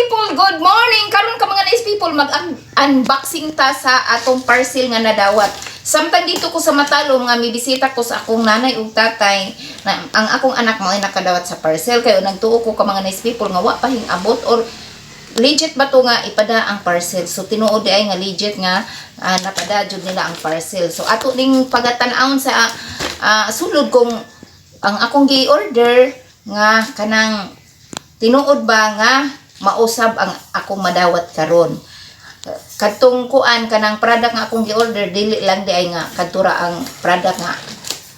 people, good morning. Karon ka mga nice people, mag-unboxing ta sa atong parcel nga nadawat. Samtang dito ko sa Matalom nga mibisita ko sa akong nanay ug tatay na ang akong anak mo ay nakadawat sa parcel kayo nagtuo ko ka mga nice people nga wa pa abot or legit ba to nga ipada ang parcel. So tinuod ay nga legit nga napada jud nila ang parcel. So ato ning pagatan-aon sa sulod kung ang akong gi-order nga kanang tinuod ba nga mausab ang akong madawat karon. Kadtong kuan kanang product nga akong gi-order dili lang di ay nga kadtura ang product nga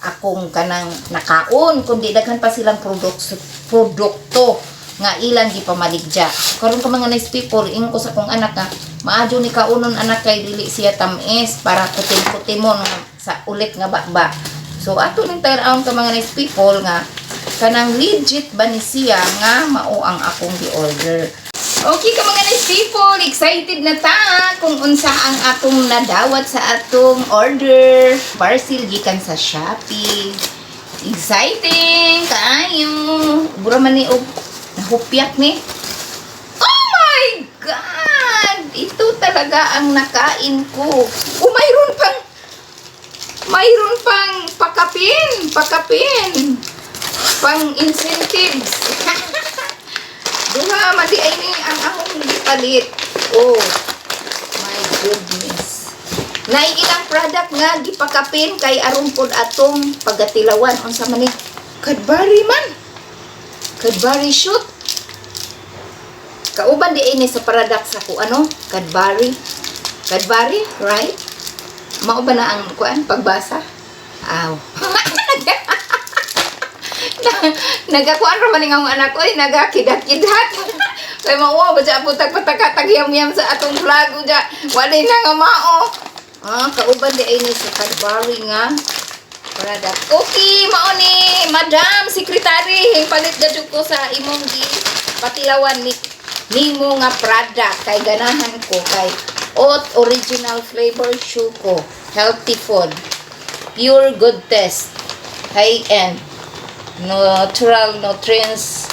akong kanang nakaon kundi daghan pa silang produkto nga ilang gipamaligya. Karon ka mga nice people, ingon ko sa akong anak nga maadyo ni kaunon anak kay dili siya tamis para kutim-kutimon sa ulit nga bakba. So ato ning tayraon ka mga nice people nga kanang legit ba ni siya nga mao ang akong gi-order. Okay ka mga nice people, excited na ta kung unsa ang atong nadawat sa atong order. Parcel gikan sa Shopee. Exciting kaayo. Bura man ni og nahupyak ni. Oh my God! Ito talaga ang nakain ko. Oh, mayroon pang pakapin. Pang incentives. Duha, madi ay ni ang akong gipalit. Oh, my goodness. Nay ilang product nga gipakapin kay aron pod atong pagatilawan. Unsa man ni? Cadbury man. Cadbury shoot. Kauban di ini sa product sa ko ano? Cadbury. Cadbury, right? Mao ba na ang kuan pagbasa? Aw. Nagakuan ra man ang anak ko, nagakidat-kidat. Kay mao ba sa putag-patag yam sa atong vlog uja. Wala na nga mao. Kauban di ini sa Cadbury nga product. Okay, mao ni Madam Secretary, palit gadyo ko sa imong patilawan ni nimo nga product kay ganahan ko kay oat original flavor Shuko, healthy food, pure good taste, high end natural nutrients,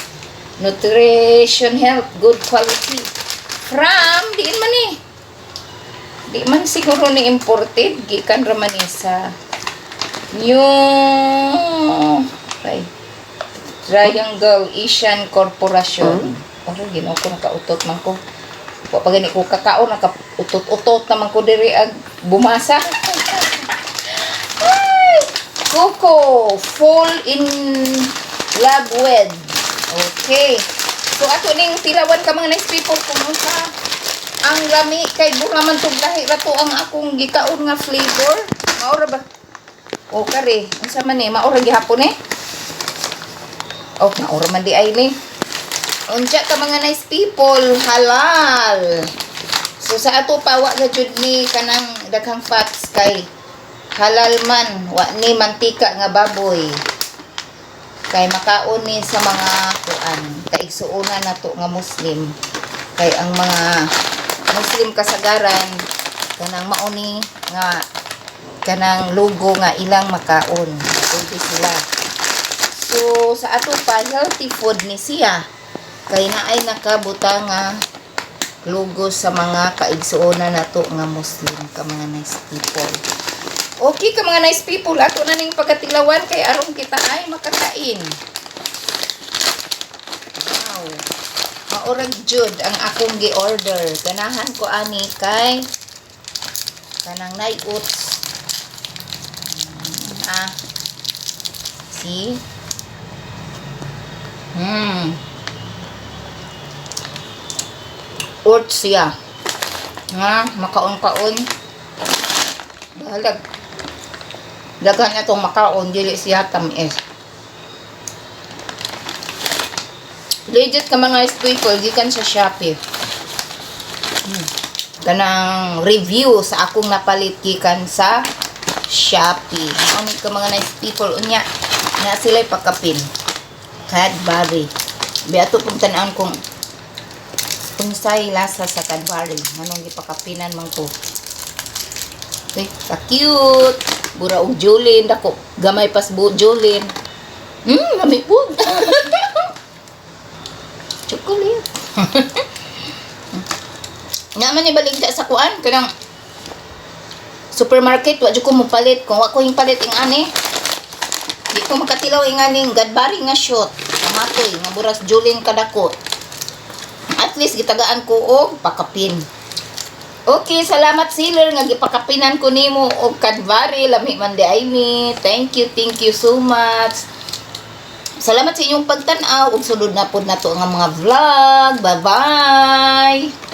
nutrition health, good quality. From, di man siguro ni imported, gikan raman ni sa New Triangle Asian Corporation. Oro ginaw ko nakautot man ko. Wa pa gani ko kakao nakautot-utot naman ko diri ag bumasa. Coco, fall in love with. Okay. So ato ning tilawan ka mga nice people kung unsa ang lami kay bura man tug lahi rato ang akong gikaon nga flavor. Maura ba? O kare, unsa man ni? Maura gihapon ni? Oh, maura man di ay ni. Unsa ka mga nice people, halal. So sa ato pa wa ga jud ni kanang daghang fats kay halal man, wa ni mantika nga baboy. Kay makaon ni sa mga kuan, kaigsuonan nato nga Muslim. Kay ang mga Muslim kasagaran kanang mao ni nga kanang logo nga ilang makaon. Pwede sila. So sa ato pa healthy food ni siya. Kay naay nakabuta nga logo sa mga kaigsuonan nato nga Muslim ka mga nice people. Okay ka mga nice people, ato na ning pagkatilawan kay aron kita ay makakain. Wow. Maurag jud ang akong gi-order. Ganahan ko ani kay kanang night oats. See? Oats siya. Makaon-kaon. Bahalag. Dagan na itong makaon, dili siya tamis. Legit ka mga people, gikan sa Shopee. Kanang review sa akong napalit gikan sa Shopee. Ano ka mga nice people, unya na sila'y pakapin. Cadbury. Biato pong tanaan kung sa'y lasa sa Cadbury. Anong ipakapinan man ko. Okay, ka-cute. Bura og Julin, dako gamay pas bu Julin. Lami po. Chocolate. Naman ni baligya sa kuan kanang supermarket wa jud ko mo palit kung wa ko yung palit ing ani. Di ko makatilaw ing aning Gadbari nga shot. Kamatoy nga buras Julin kadako. At least gitagaan ko og pakapin. Okay, salamat sealer nga gipakapinan ko nimo og Gadbari lami man di Amy. Thank you so much. Salamat sa inyong pagtan-aw ug sulod na pod nato nga mga vlog. Bye-bye.